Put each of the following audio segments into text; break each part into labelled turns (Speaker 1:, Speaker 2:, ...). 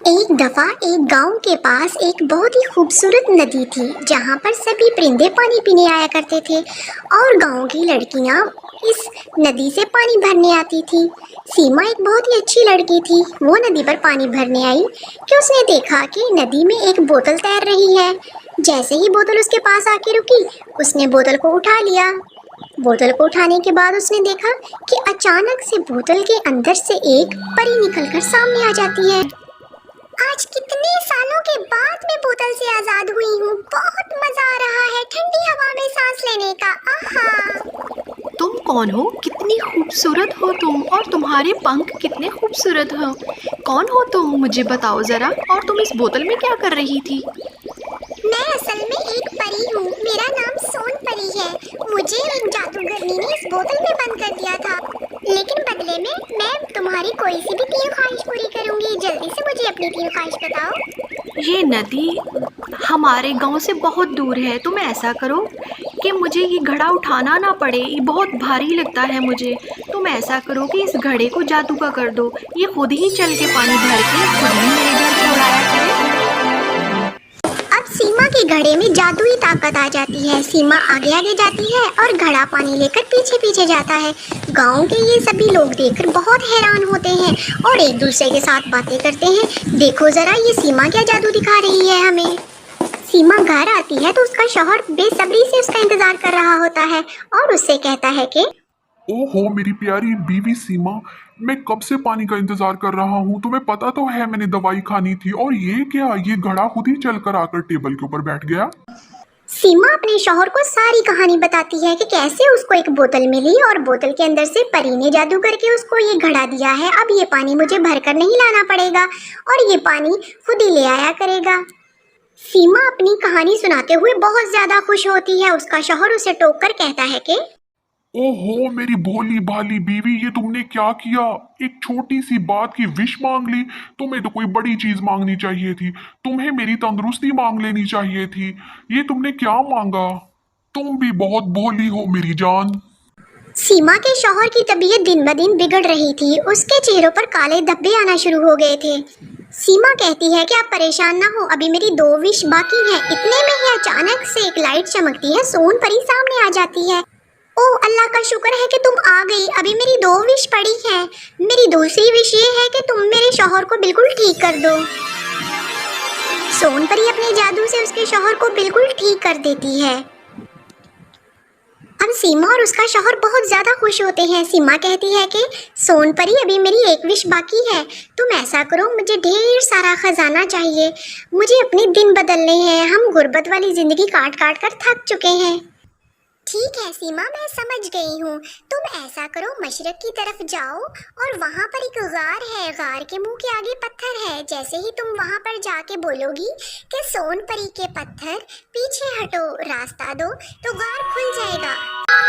Speaker 1: एक दफा एक गांव के पास एक बहुत ही खूबसूरत नदी थी जहां पर सभी परिंदे पानी पीने आया करते थे और गांव की लड़कियां इस नदी से पानी भरने आती थी। सीमा एक बहुत ही अच्छी लड़की थी। वो नदी पर पानी भरने आई कि उसने देखा कि नदी में एक बोतल तैर रही है। जैसे ही बोतल उसके पास आके रुकी, उसने बोतल को उठा लिया। बोतल को उठाने के बाद उसने देखा कि अचानक से बोतल के अंदर से एक परी निकलकर सामने आ जाती है। आज कितने सालों के बाद मैं बोतल से आजाद हुई हूँ। बहुत मजा आ रहा है ठंडी हवा में सांस लेने का। आहा।
Speaker 2: तुम कौन हो? कितनी खूबसूरत हो तुम, और तुम्हारे पंख कितने खूबसूरत हो। कौन हो तुम, मुझे बताओ जरा। और तुम इस बोतल में क्या कर रही थी?
Speaker 1: मैं असल में एक परी हूँ। मेरा नाम सोन परी है। मुझे एक जादूगरनी ने इस बोतल में बंद कर दिया था, लेकिन बदले में मैं तुम्हारी कोई सी भी 3 ख्वाहिश पूरी करूँगी। जल्दी से मुझे अपनी 3 ख्वाहिश बताओ।
Speaker 2: ये नदी हमारे गांव से बहुत दूर है। तुम ऐसा करो कि मुझे ये घड़ा उठाना ना पड़े, ये बहुत भारी लगता है मुझे। तुम ऐसा करो कि इस घड़े को जादू का कर दो, ये खुद ही चल के पानी भर के खुद ही मेरे घर छोड़ाया करे।
Speaker 1: अब सीमा के घड़े में जादुई ताकत आ जाती है। सीमा आगे आगे जाती है और घड़ा पानी लेकर पीछे पीछे जाता है। गांव के ये सभी लोग देखकर बहुत हैरान होते हैं और एक दूसरे के साथ बातें करते हैं। देखो जरा, ये सीमा क्या जादू दिखा रही है हमें। सीमा घर आती है तो उसका शौहर बेसब्री से उसका इंतजार कर रहा होता है और उससे कहता है कि
Speaker 3: ओहो मेरी प्यारी बीवी सीमा, मैं कब से पानी का इंतजार कर रहा हूँ। तुम्हें पता तो है मैंने दवाई खानी थी, और ये क्या, ये घड़ा खुद ही चलकर आकर टेबल के ऊपर बैठ गया।
Speaker 1: सीमा अपने शौहर को सारी कहानी बताती है कि कैसे उसको एक बोतल मिली और बोतल के अंदर से परी ने जादू करके उसको ये घड़ा दिया है। अब ये पानी मुझे भरकर नहीं लाना पड़ेगा और ये पानी खुद ही ले आया करेगा। सीमा अपनी कहानी सुनाते हुए बहुत ज्यादा खुश होती है। उसका शौहर उसे टोक कर कहता है कि
Speaker 3: ओहो मेरी भोली भाली बीवी, ये तुमने क्या किया। एक छोटी सी बात की विश मांग ली। तुम्हें तो कोई बड़ी चीज मांगनी चाहिए थी। तुम्हें मेरी तंदुरुस्ती मांग लेनी चाहिए थी। ये तुमने क्या मांगा। तुम भी बहुत भोली हो मेरी जान।
Speaker 1: सीमा के शौहर की तबीयत दिन ब दिन बिगड़ रही थी। उसके चेहरों पर काले धब्बे आना शुरू हो गए थे। सीमा कहती है कि आप परेशान ना हो, अभी मेरी 2 विश बाकी हैं। इतने में ही अचानक से एक लाइट चमकती है। सोन परी सामने आ जाती है। ओह अल्लाह का शुक्र है कि तुम आ गई। अभी मेरी 2 विश पड़ी हैं। मेरी दूसरी विश ये है कि तुम मेरे शौहर को बिल्कुल ठीक कर दो। सोन परी अपने जादू से उसके शौहर को बिल्कुल ठीक कर देती है। अब सीमा और उसका शौहर बहुत ज़्यादा खुश होते हैं। सीमा कहती है कि सोन परी, अभी मेरी 1 विश बाकी है। तुम ऐसा करो, मुझे ढेर सारा खजाना चाहिए। मुझे अपने दिन बदलने हैं। हम गुर्बत वाली ज़िंदगी काट काट कर थक चुके हैं। ठीक है सीमा, मैं समझ गई हूँ। तुम ऐसा करो, मशरक की तरफ जाओ और वहाँ पर एक गार है। गार के मुंह के आगे पत्थर है। जैसे ही तुम वहाँ पर जाके बोलोगी कि सोन परी के पत्थर पीछे हटो, रास्ता दो, तो गार खुल जाएगा।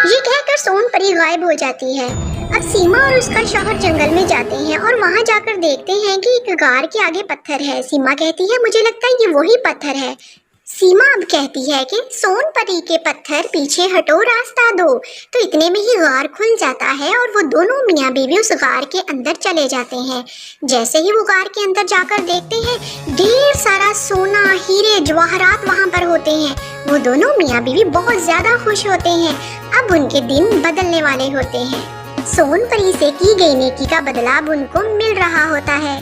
Speaker 1: ये कहकर सोन परी गायब हो जाती है। अब सीमा और उसका शौहर जंगल में जाते हैं और वहाँ जाकर देखते हैं कि एक गार के आगे पत्थर है। सीमा कहती है, मुझे लगता है ये वही पत्थर है। सीमा अब कहती है कि सोन परी के पत्थर पीछे हटो, रास्ता दो, तो इतने में ही गार खुल जाता है और वो दोनों मियाँ बीवी उस गार के अंदर चले जाते हैं। जैसे ही वो गार के अंदर जाकर देखते हैं, ढेर सारा सोना, हीरे, जवाहरात वहाँ पर होते हैं। वो दोनों मियाँ बीवी बहुत ज्यादा खुश होते हैं। अब उनके दिन बदलने वाले होते हैं। सोन परी से की गई नेकी का बदला अब उनको मिल रहा होता है।